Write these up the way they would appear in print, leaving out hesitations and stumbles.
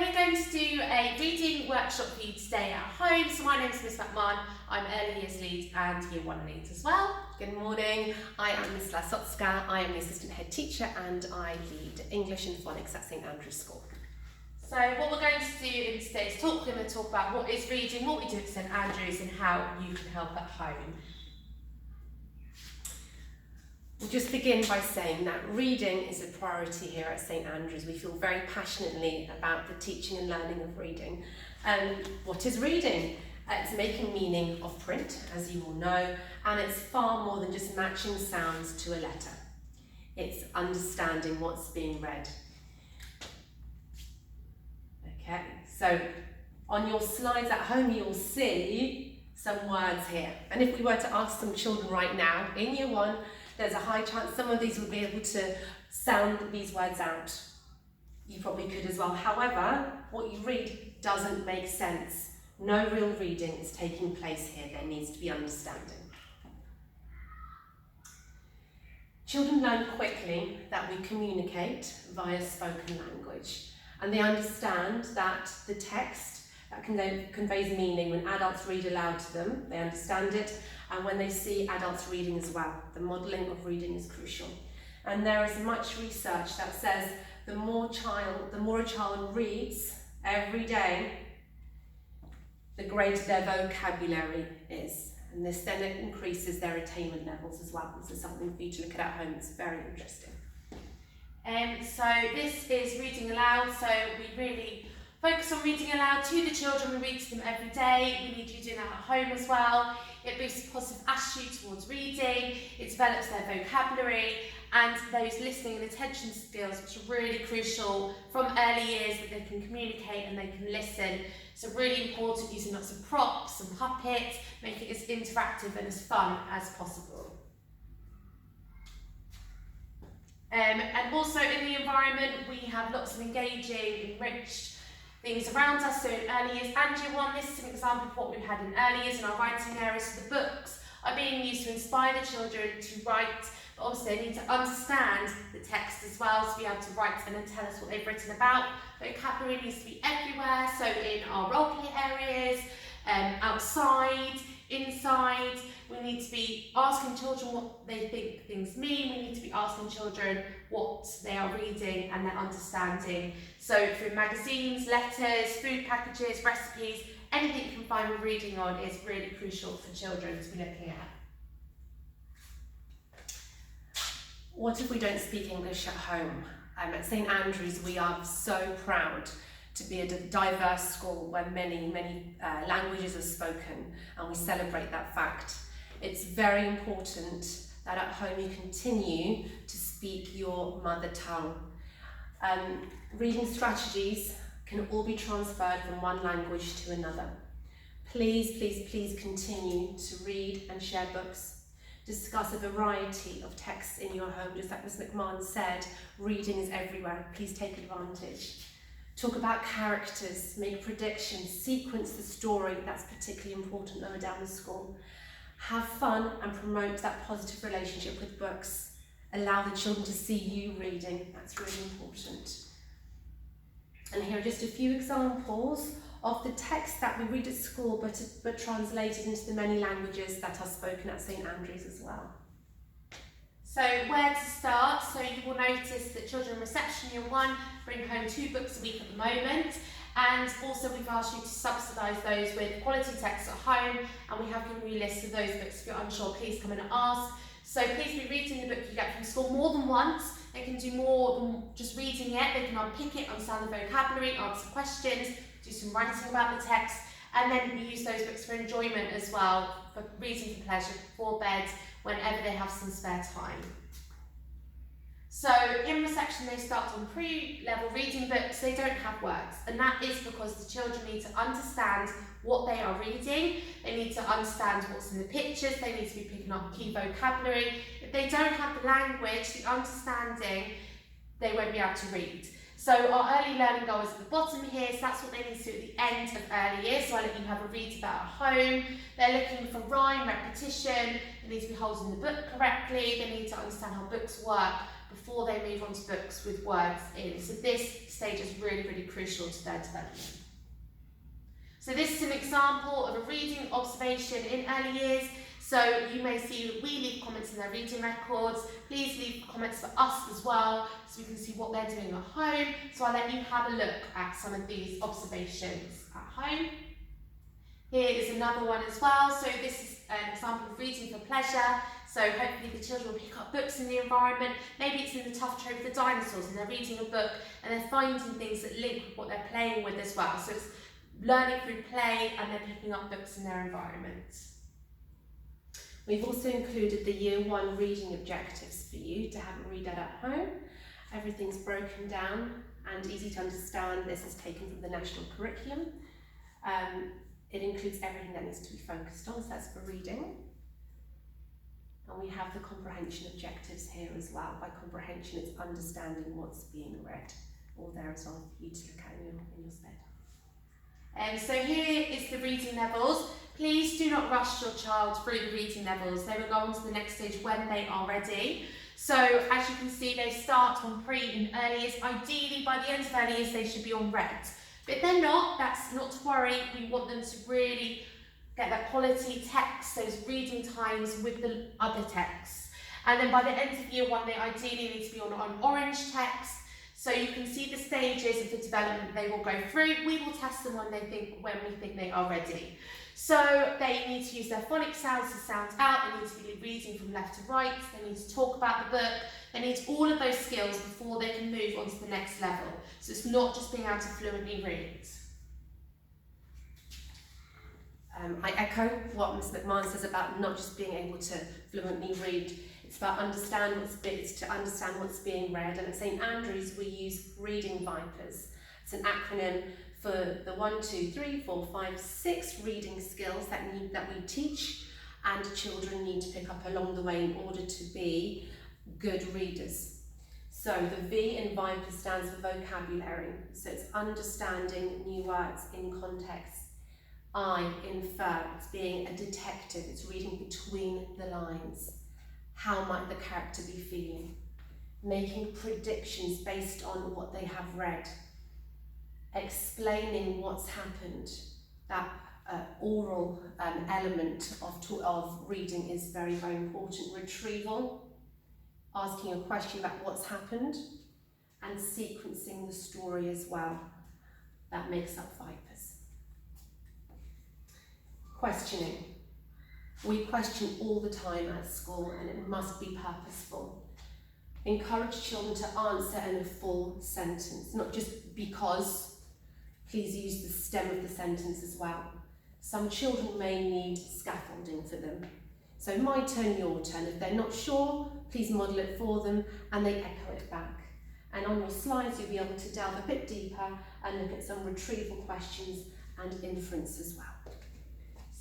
we're going to do a reading workshop for you today at home. So my name is Miss McMahon, I'm Early Years Lead and Year 1 Lead as well. Good morning, I am Miss Lasotska, I am the Assistant Head Teacher and I lead English and Phonics at St Andrews School. So what we're going to do in today's talk, we're going to talk about what is reading, what we do at St Andrews and how you can help at home. We'll just begin by saying that reading is a priority here at St Andrews. We feel very passionately about the teaching and learning of reading. What is reading? It's making meaning of print, as you all know, and it's far more than just matching sounds to a letter. It's understanding what's being read. Okay, so on your slides at home you'll see some words here. And if we were to ask some children right now, in Year 1, there's a high chance some of these will be able to sound these words out. You probably could as well. However, what you read doesn't make sense. No real reading is taking place here. There needs to be understanding. Children learn quickly that we communicate via spoken language, and they understand that the text that conveys meaning when adults read aloud to them, they understand it, and when they see adults reading as well. The modelling of reading is crucial. And there is much research that says the more a child reads every day, the greater their vocabulary is. And this then increases their attainment levels as well. This is something for you to look at home. It's very interesting. So this is reading aloud, so we really focus on reading aloud to the children. We read to them every day. We need you doing that at home as well. It boosts a positive attitude towards reading, it develops their vocabulary and those listening and attention skills, which are really crucial from early years, that they can communicate and they can listen. So really important using lots of props and puppets, make it as interactive and as fun as possible. And also in the environment, we have lots of engaging, enriched things around us, so in early years and Year 1, this is an example of what we've had in early years in our writing areas. So the books are being used to inspire the children to write, but obviously they need to understand the text as well to be able to write and then tell us what they've written about. Vocabulary needs to be everywhere, so in our role play areas, outside, inside, we need to be asking children what they think things mean, we need to be asking children what they are reading and their understanding. So through magazines, letters, food packages, recipes, anything you can find with reading on is really crucial for children to be looking at. What if we don't speak English at home? At St Andrews we are so proud to be a diverse school where many languages are spoken, and we celebrate that fact. It's very important that at home you continue to speak your mother tongue. Reading strategies can all be transferred from one language to another. Please, please, please continue to read and share books. Discuss a variety of texts in your home. Just like Ms. McMahon said, reading is everywhere. Please take advantage. Talk about characters, make predictions, sequence the story. That's particularly important lower down the school. Have fun and promote that positive relationship with books. Allow the children to see you reading. That's really important. And here are just a few examples of the text that we read at school, but translated into the many languages that are spoken at St Andrews as well. So where to start? So you will notice that Children Reception Year 1 bring home 2 books a week at the moment, and also we've asked you to subsidise those with quality texts at home, and we have given you lists of those books. If you're unsure, please come and ask. So please be reading the book you get from school more than once. They can do more than just reading it. They can unpick it, understand the vocabulary, answer questions, do some writing about the text, and then use those books for enjoyment as well, for reading for pleasure, before bed, whenever they have some spare time. So in reception they start on pre-level reading books. They don't have words, and that is because the children need to understand what they are reading. They need to understand what's in the pictures. They need to be picking up key vocabulary. If they don't have the language, the understanding, they won't be able to read. So our early learning goal is at the bottom here, so that's what they need to do at the end of early years. So I let you have a read about at home. They're looking for rhyme, repetition. They need to be holding the book correctly. They need to understand how books work before they move on to books with words in. So this stage is really, really crucial to their development. So this is an example of a reading observation in early years. So you may see that we leave comments in their reading records. Please leave comments for us as well, so we can see what they're doing at home. So I'll let you have a look at some of these observations at home. Here is another one as well. So this is an example of reading for pleasure. So hopefully the children will pick up books in the environment. Maybe it's in the Tough Trove with the dinosaurs and they're reading a book and they're finding things that link with what they're playing with as well. So it's learning through play and they're picking up books in their environment. We've also included the Year 1 reading objectives for you to have a read at home. Everything's broken down and easy to understand. This is taken from the national curriculum. It includes everything that needs to be focused on, so that's for reading. And we have the comprehension objectives here as well. By comprehension, it's understanding what's being read, all there as well for you to look at in your stead. So here is the reading levels. Please do not rush your child through the reading levels. They will go on to the next stage when they are ready. So as you can see, they start on pre and early years. Ideally, by the end of early years, they should be on red. But if they're not, that's not to worry. We want them to really get that quality text, those reading times with the other texts. And then by the end of year 1, they ideally need to be on orange text. So you can see the stages of the development they will go through. We will test them when we think they are ready. So they need to use their phonic sounds to sound out. They need to be reading from left to right. They need to talk about the book. They need all of those skills before they can move on to the next level. So it's not just being able to fluently read. I echo what Ms McMahon says about not just being able to fluently read. It's about understand to understand what's being read. And at St Andrews we use Reading Vipers. It's an acronym for the 1, 2, 3, 4, 5, 6 reading skills that we teach and children need to pick up along the way in order to be good readers. So the V in Viper stands for vocabulary. So it's understanding new words in context. I, infer, it's being a detective, it's reading between the lines. How might the character be feeling? Making predictions based on what they have read. Explaining what's happened. That oral element of reading is very, very important. Retrieval, asking a question about what's happened, and sequencing the story as well. That makes up Vipers. Questioning. We question all the time at school and it must be purposeful. Encourage children to answer in a full sentence, not just because. Please use the stem of the sentence as well. Some children may need scaffolding for them. So my turn, your turn. If they're not sure, please model it for them and they echo it back. And on your slides, you'll be able to delve a bit deeper and look at some retrieval questions and inference as well.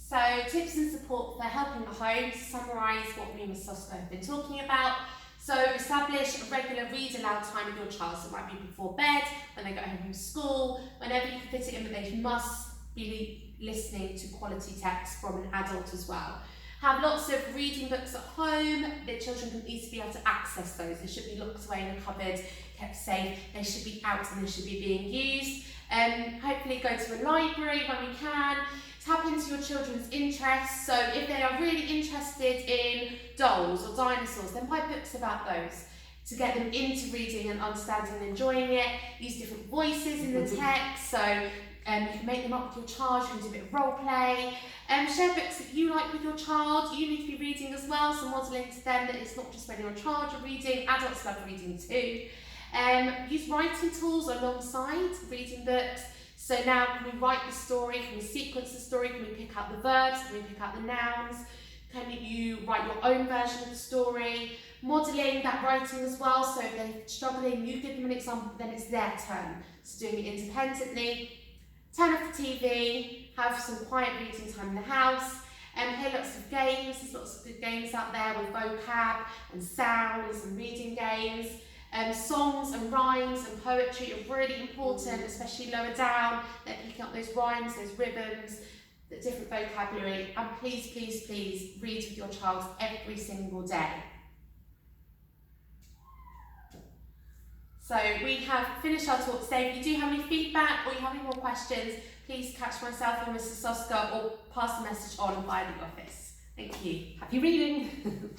So tips and support for helping at home, to summarise what we must have been talking about. So establish a regular read aloud time with your child. So it might be before bed, when they go home from school, whenever you can fit it in, but they must be listening to quality text from an adult as well. Have lots of reading books at home. The children can easily be able to access those. They should be locked away in a cupboard, kept safe. They should be out and they should be being used. Hopefully go to a library when we can. Tap into your children's interests. So if they are really interested in dolls or dinosaurs, then buy books about those to get them into reading and understanding and enjoying it. Use different voices in the text. So you can make them up with your child, you can do a bit of role play. Share books that you like with your child. You need to be reading as well, so modelling to them that it's not just when your child are reading, adults love reading too. Use writing tools alongside reading books. So now can we write the story, can we sequence the story, can we pick out the verbs, can we pick out the nouns, can you write your own version of the story, modelling that writing as well, so if they're struggling, you give them an example, then it's their turn. So doing it independently. Turn off the TV, have some quiet reading time in the house, play lots of games. There's lots of good games out there with vocab and sounds and reading games. Songs and rhymes and poetry are really important, especially lower down. They're picking up those rhymes, those rhythms, the different vocabulary. And please, please, please read with your child every single day. So we have finished our talk today. If you do have any feedback or you have any more questions, please catch myself or Mr. Soska or pass the message on via the office. Thank you. Happy reading!